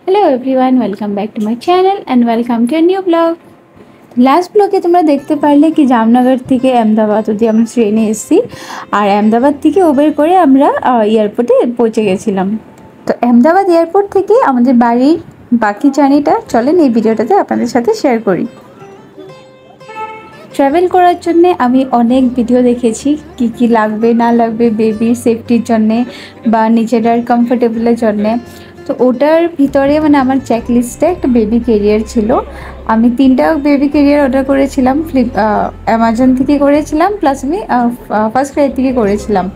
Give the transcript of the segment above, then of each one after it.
Hello everyone, welcome back to my channel and welcome to a new blog. Last ब्लगे তোমরা দেখতে পারলে কি জামনগর থেকে আহমেদাবাদ অবধি আমরা ট্রেনে এসেছি আর আহমেদাবাদ থেকে উবের করে আমরা এয়ারপোর্টে পৌঁছে গেছিলাম। তো আহমেদাবাদ এয়ারপোর্ট থেকে আমাদের বাড়ির বাকি জার্নিটা চলেন এই ভিডিওটাতে আপনাদের সাথে শেয়ার করি। ট্রাভেল করার জন্য আমি অনেক ভিডিও দেখেছি কি কি লাগবে না লাগবে বেবির সেফটির জন্যে বা নিজেরার কমফোর্টেবলের জন্যে। তো ওটার ভিতরে মানে আমার চেকলিস্টে একটা বেবি ক্যারিয়ার ছিল। আমি 3টা বেবি ক্যারিয়ার অর্ডার করেছিলাম, অ্যামাজন থেকে করেছিলাম, প্লাস আমি ফার্স্ট ক্রাই থেকে করেছিলাম।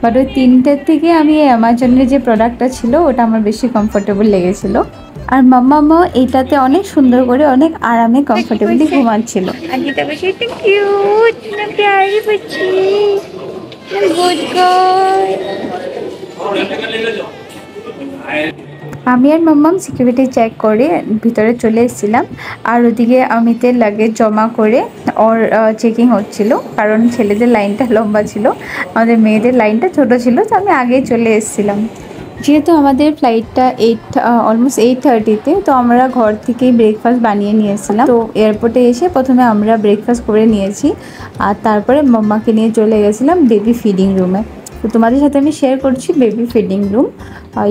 বাট ওই 3টের থেকে আমি অ্যামাজনের যে প্রোডাক্টটা ছিল ওটা আমার বেশি কমফোর্টেবল লেগেছিলো। আর মাম্মা এইটাতে অনেক সুন্দর করে অনেক আরামে কমফোর্টেবলি ঘুমাচ্ছিল। আমি আর মাম্মাম সিকিউরিটি চেক করে ভিতরে চলে এসেছিলাম আর ওদিকে অমিতের লাগেজ জমা করে ওর চেকিং হচ্ছিল, কারণ ছেলেদের লাইনটা লম্বা ছিল, আমাদের মেয়েদের লাইনটা ছোট ছিল। তো আমি আগেই চলে এসেছিলাম। যেহেতু আমাদের ফ্লাইটটা অলমোস্ট 8:30-তে, তো আমরা ঘর থেকেই ব্রেকফাস্ট বানিয়ে নিয়েছিলাম। তো এয়ারপোর্টে এসে প্রথমে আমরা ব্রেকফাস্ট করে নিয়েছি আর তারপরে মাম্মাকে নিয়ে চলে গেছিলাম বেবি ফিডিং রুমে। তো তোমাদের সাথে আমি শেয়ার করছি বেবি ফিডিং রুম।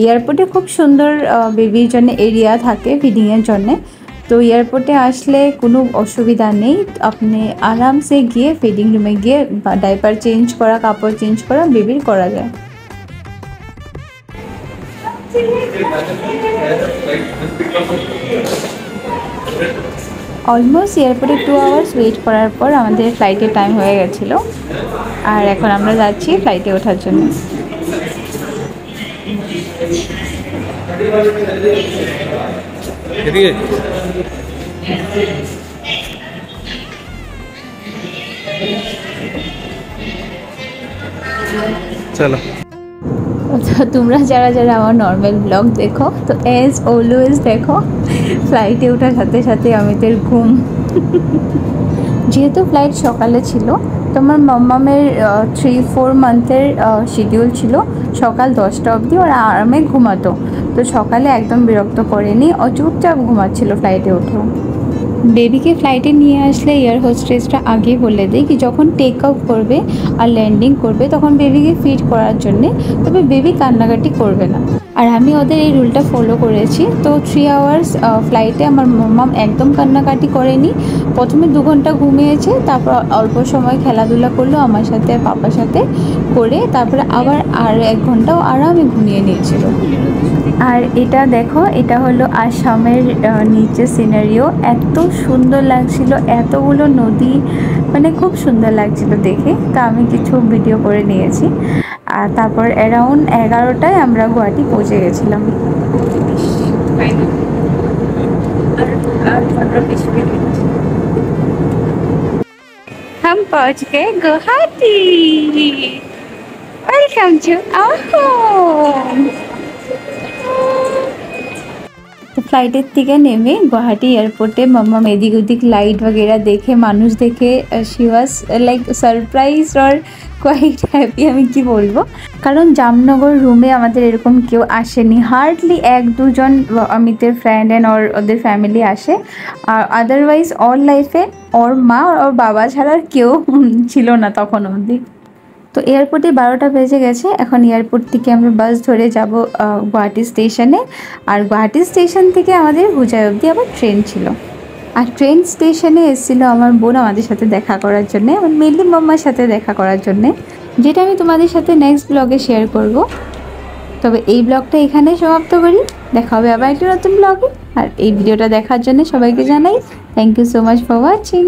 এয়ারপোর্টে খুব সুন্দর বেবির জন্য এরিয়া থাকে ফিডিংয়ের জন্যে। তো এয়ারপোর্টে আসলে কোনো অসুবিধা নেই, আপনি আরামসে গিয়ে ফিডিং রুমে গিয়ে ডাইপার চেঞ্জ করা, কাপড় চেঞ্জ করা বেবির করা যায়। অলমোস্ট এয়ারপোর্টে 2 আওয়ার্স ওয়েট করার পর আমাদের ফ্লাইটের টাইম হয়ে গেছিলো আর এখন আমরা যাচ্ছি ফ্লাইটে ওঠার জন্য। চলো, তো তোমরা যারা যারা আমার নর্মাল ব্লগ দেখো, তো অ্যাজ অলওয়েজ দেখো ফ্লাইটে ওঠার সাথে সাথে অমিতের ঘুম। যেহেতু ফ্লাইট সকালে ছিল, তো আমার মাম্মামের 3-4 মান্থের শিডিউল ছিল সকাল 10টা অবধি ওরা আরামে ঘুমাতো। তো সকালে একদম বিরক্ত করেনি, ও চুপচাপ ঘুমাচ্ছিল ফ্লাইটে উঠেও। বেবিকে ফ্লাইটে নিয়ে আসলে এয়ার হোস্টেসটা আগেই বলে দেয় কি যখন টেক অফ করবে আর ল্যান্ডিং করবে তখন বেবিকে ফিড করার জন্যে, তবে বেবি কান্নাকাটি করবে না। আর আমি ওদের এই রুলটা ফলো করেছি। তো 3 আওয়ার্স ফ্লাইটে আমার মাম্মাম একদম কান্নাকাটি করেনি। প্রথমে 2 ঘন্টা ঘুমিয়েছে, তারপর অল্প সময় খেলাধুলা করলো আমার সাথে আর পাপার সাথে করে, তারপরে আবার আর 1 ঘন্টাও আরামে ঘুমিয়ে নিয়েছিল। আর এটা দেখো, এটা হলো আসামের নিচে সিনারিও। এত সুন্দর লাগছিল, এতগুলো নদী, মানে খুব সুন্দর লাগছিল দেখে। তো আমি কিছু ভিডিও করে নিয়েছি। আর তারপর অ্যারাউন্ড 11টায় আমরা গুয়াহাটি পৌঁছে গেছিলাম। हम पहुंच गए Guwahati. Welcome to our home. तो फ्लाइटेर থেকে নেমে গুয়াহাটি এয়ারপোর্টে মাম্মাম এদিক ওদিক লাইট वगैरह দেখে, মানুষ দেখে শি ওয়াজ লাইক সারপ্রাইজ और কোয়াইট হ্যাপি। আমি কি বলবো, কারণ জামনগর রুমে আমাদের এরকম কেউ আসেনি, হার্ডলি 1-2 জন অমিতের ফ্রেন্ড অ্যান্ড ওদের ফ্যামিলি আসে। আর আদারওয়াইজ অল লাইফে ওর মা ওর বাবা ছাড়া আর কেউ ছিল না তখন অবধি। তো এয়ারপোর্টে 12টা বেজে গেছে। এখন এয়ারপোর্ট থেকে আমরা বাস ধরে যাব গুয়াহাটি স্টেশনে। আর গুয়াহাটি স্টেশন থেকে আমাদের হুজাই অবধি আবার ট্রেন ছিল। আর ট্রেন স্টেশনে এসেছিলো আমার বোন আমাদের সাথে দেখা করার জন্যে, আমার মেনলি মাম্মার সাথে দেখা করার জন্যে, যেটা আমি তোমাদের সাথে নেক্সট ব্লগে শেয়ার করব। তবে এই ব্লগটা এখানে সমাপ্ত করি, দেখা হবে আবার একটা নতুন ব্লগে। আর এই ভিডিওটা দেখার জন্য সবাইকে জানাই thank you so much for watching.